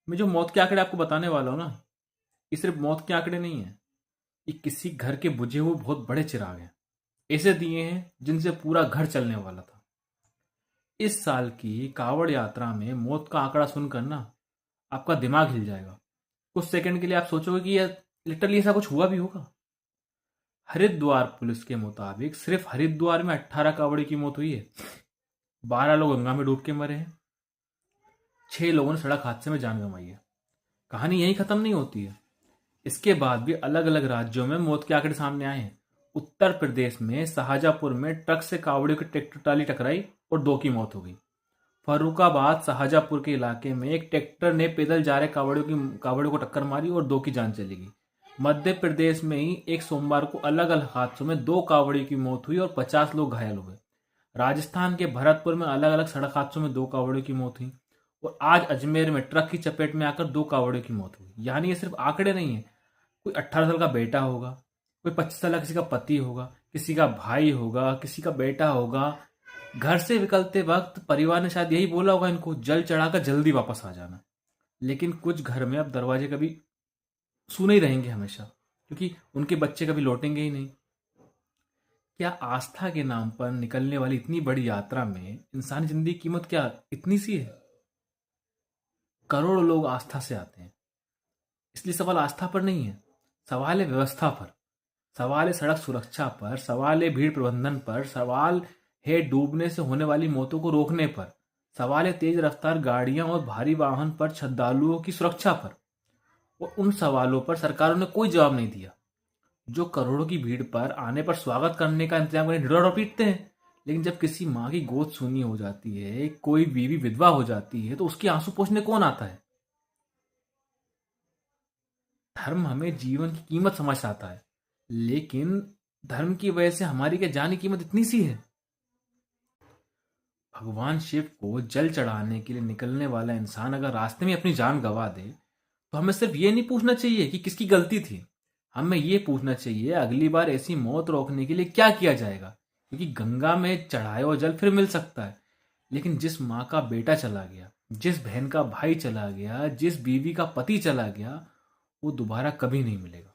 मैं जो मौत के आंकड़े आपको बताने वाला हूँ ना, ये सिर्फ मौत के आंकड़े नहीं है। ये किसी घर के बुझे हुए बहुत बड़े चिराग हैं। ऐसे दिए हैं जिनसे पूरा घर चलने वाला था। इस साल की कावड़ यात्रा में मौत का आंकड़ा सुनकर ना आपका दिमाग हिल जाएगा। कुछ सेकंड के लिए आप सोचोगे कि यह लिटरली ऐसा कुछ हुआ भी होगा। हरिद्वार पुलिस के मुताबिक सिर्फ हरिद्वार में 18 कावड़ी की मौत हुई है। 12 लोग गंगा में डूब के मरे हैं। 6 लोगों ने सड़क हादसे में जान गंवाई है। कहानी यहीं खत्म नहीं होती है। इसके बाद भी अलग अलग राज्यों में मौत के आंकड़े सामने आए हैं। उत्तर प्रदेश में शाहजहांपुर में ट्रक से कावड़ियों की ट्रैक्टर ट्राली टकराई और 2 की मौत हो गई। फर्रुखाबाद शाहजहांपुर के इलाके में एक ट्रैक्टर ने पैदल जा रहे कावड़ियों को टक्कर मारी और 2 की जान चली गई। मध्य प्रदेश में ही एक सोमवार को अलग अलग हादसों में 2 कावड़ियों की मौत हुई और 50 लोग घायल हुए। राजस्थान के भरतपुर में अलग अलग सड़क हादसों में 2 कावड़ियों की मौत हुई। और आज अजमेर में ट्रक की चपेट में आकर 2 कावड़ियों की मौत हुई। यानी ये सिर्फ आंकड़े नहीं है। कोई 18 साल का बेटा होगा, कोई 25 साल का किसी का पति होगा, किसी का भाई होगा, किसी का बेटा होगा। घर से निकलते वक्त परिवार ने शायद यही बोला होगा इनको, जल चढ़ाकर जल्दी वापस आ जाना। लेकिन कुछ घर में अब दरवाजे कभी सूने ही रहेंगे हमेशा, क्योंकि उनके बच्चे कभी लौटेंगे ही नहीं। क्या आस्था के नाम पर निकलने वाली इतनी बड़ी यात्रा में इंसानी जिंदगी की कीमत क्या इतनी सी है? करोड़ों लोग आस्था से आते हैं। इसलिए सवाल आस्था पर नहीं है, सवाल है व्यवस्था पर, सवाल है सड़क सुरक्षा पर, सवाल है भीड़ प्रबंधन पर, सवाल है डूबने से होने वाली मौतों को रोकने पर, सवाल है तेज रफ्तार गाड़ियां और भारी वाहन पर श्रद्धालुओं की सुरक्षा पर। और उन सवालों पर सरकारों ने कोई जवाब नहीं दिया। जो करोड़ों की भीड़ पर आने पर स्वागत करने का इंतजाम करने ढिढोरा पीटते हैं, लेकिन जब किसी माँ की गोद सूनी हो जाती है, कोई बीवी विधवा हो जाती है, तो उसके आंसू पोंछने कौन आता है? धर्म हमें जीवन की कीमत समझ आता है, लेकिन धर्म की वजह से हमारी क्या जान की कीमत इतनी सी है? भगवान शिव को जल चढ़ाने के लिए निकलने वाला इंसान अगर रास्ते में अपनी जान गंवा दे, तो हमें सिर्फ ये नहीं पूछना चाहिए कि किसकी गलती थी। हमें ये पूछना चाहिए अगली बार ऐसी मौत रोकने के लिए क्या किया जाएगा। क्योंकि गंगा में चढ़ाए हुआ जल फिर मिल सकता है, लेकिन जिस माँ का बेटा चला गया, जिस बहन का भाई चला गया, जिस बीवी का पति चला गया, वो दोबारा कभी नहीं मिलेगा।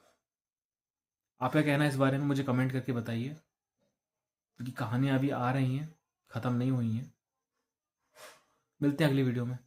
आपका कहना है इस बारे में मुझे कमेंट करके बताइए, क्योंकि कहानियां अभी आ रही हैं, ख़त्म नहीं हुई हैं। मिलते हैं अगली वीडियो में।